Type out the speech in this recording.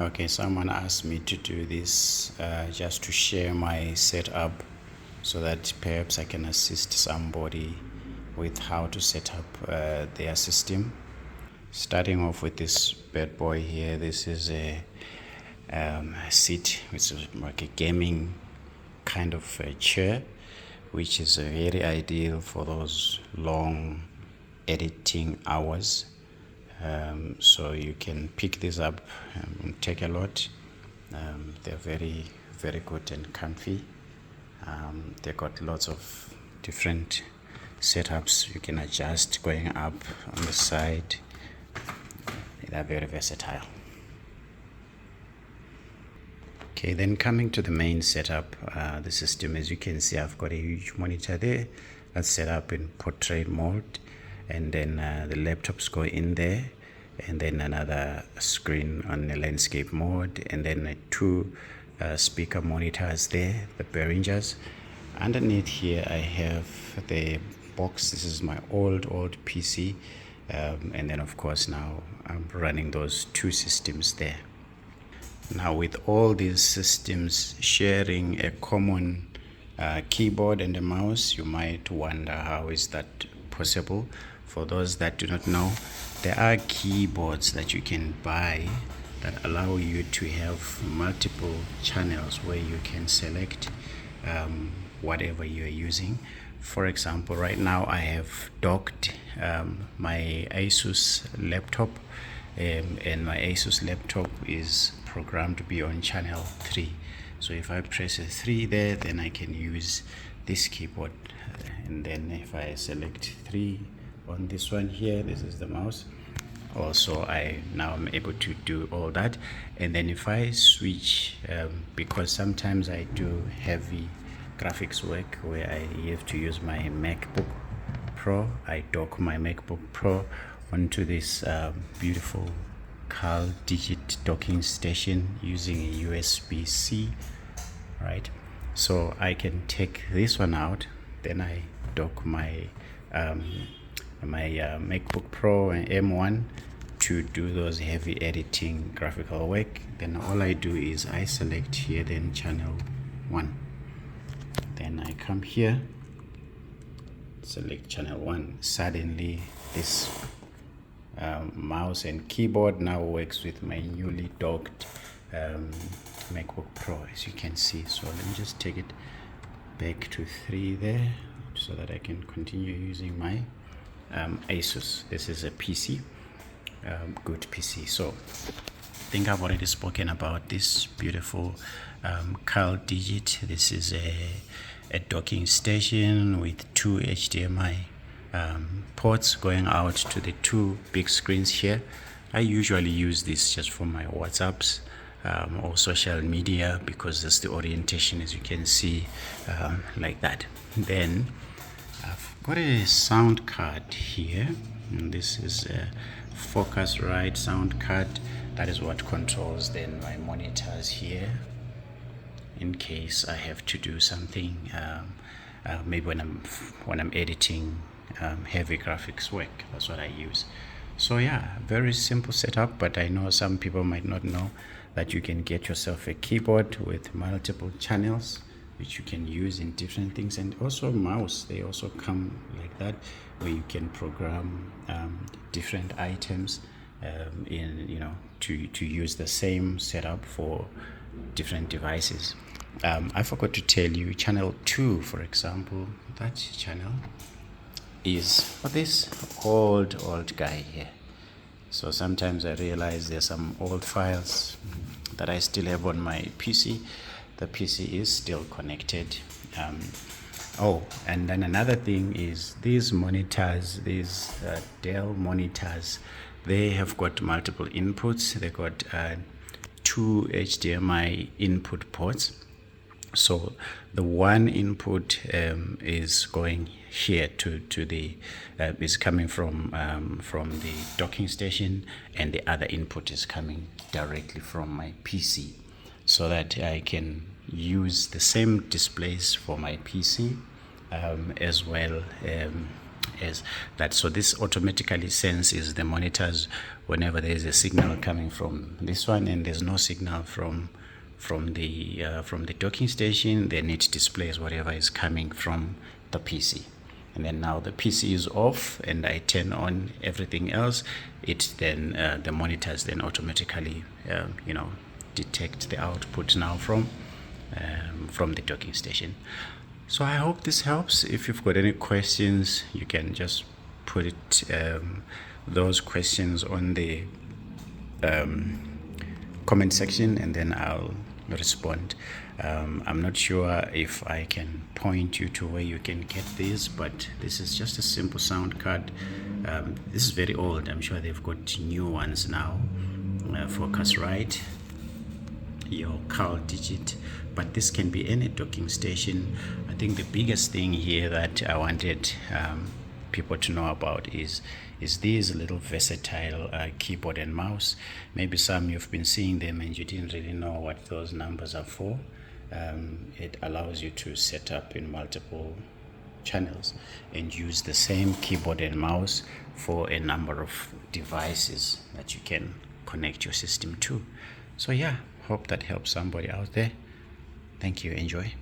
Okay, someone asked me to do this just to share my setup so that perhaps I can assist somebody with how to set up their system. Starting off with this bad boy here, this is a seat, which is like a gaming kind of a chair, which is very ideal for those long editing hours. So you can pick this up and take a lot. They're very, very good and comfy. They got lots of different setups you can adjust going up on the side. They're very versatile. Okay, then coming to the main setup, the system, as you can see, I've got a huge monitor there that's set up in portrait mode, and then the laptops go in there, and then another screen on the landscape mode, and then two speaker monitors there, the Behringers. Underneath here I have the box. This is my old PC, and then of course now I'm running those two systems there. Now, with all these systems sharing a common keyboard and a mouse, you might wonder how is that possible. For those that do not know, there are keyboards that you can buy that allow you to have multiple channels where you can select whatever you are using. For example, right now I have docked my Asus laptop, and my Asus laptop is programmed to be on channel 3. So if I press a 3 there, then I can use this keyboard, and then if I select 3 on this one here, this is the mouse. Also, now I'm able to do all that. And then if I switch, because sometimes I do heavy graphics work where I have to use my MacBook Pro, I dock my MacBook Pro onto this beautiful digit docking station using a USB-C, right? So I can take this one out, then I dock my MacBook Pro and M1 to do those heavy editing graphical work. Then all I do is I select here, then channel 1, then I come here, select channel 1. Suddenly this mouse and keyboard now works with my newly docked MacBook Pro, as you can see. So let me just take it back to 3 there so that I can continue using my Asus. This is a PC, good PC. So I think I've already spoken about this beautiful digit. This is a docking station with two HDMI ports going out to the two big screens here. I usually use this just for my WhatsApps or social media, because that's the orientation, as you can see, like that. Then I've got a sound card here, and this is a Focusrite sound card. That is what controls then my monitors here, in case I have to do something, maybe when I'm editing heavy graphics work. That's what I use. So yeah, very simple setup, but I know some people might not know that you can get yourself a keyboard with multiple channels which you can use in different things, and also mouse. They also come like that, where you can program different items to use the same setup for different devices. I forgot to tell you, channel 2, for example, that channel is for this old guy here. So sometimes I realize there's some old files that I still have on my PC. The PC is still connected. And then another thing is these monitors, these Dell monitors, they have got multiple inputs. They got two HDMI input ports. So the one input is going here to the is coming from the docking station, and the other input is coming directly from my PC, so that I can use the same displays for my PC as well is that. So this automatically senses the monitors whenever there is a signal coming from this one and there's no signal from the docking station, then it displays whatever is coming from the PC. And then now the PC is off and I turn on everything else, it then the monitors then automatically detect the output now from the docking station. So I hope this helps. If you've got any questions, you can just put it those questions on the comment section and then I'll respond. I'm not sure if I can point you to where you can get this, but this is just a simple sound card. This is very old. I'm sure they've got new ones now. Focusrite, your call digit, but this can be any docking station. I think the biggest thing here that I wanted people to know about is these little versatile keyboard and mouse. Maybe some you've been seeing them and you didn't really know what those numbers are for. It allows you to set up in multiple channels and use the same keyboard and mouse for a number of devices that you can connect your system to. So yeah, hope that helps somebody out there. Thank you. Enjoy.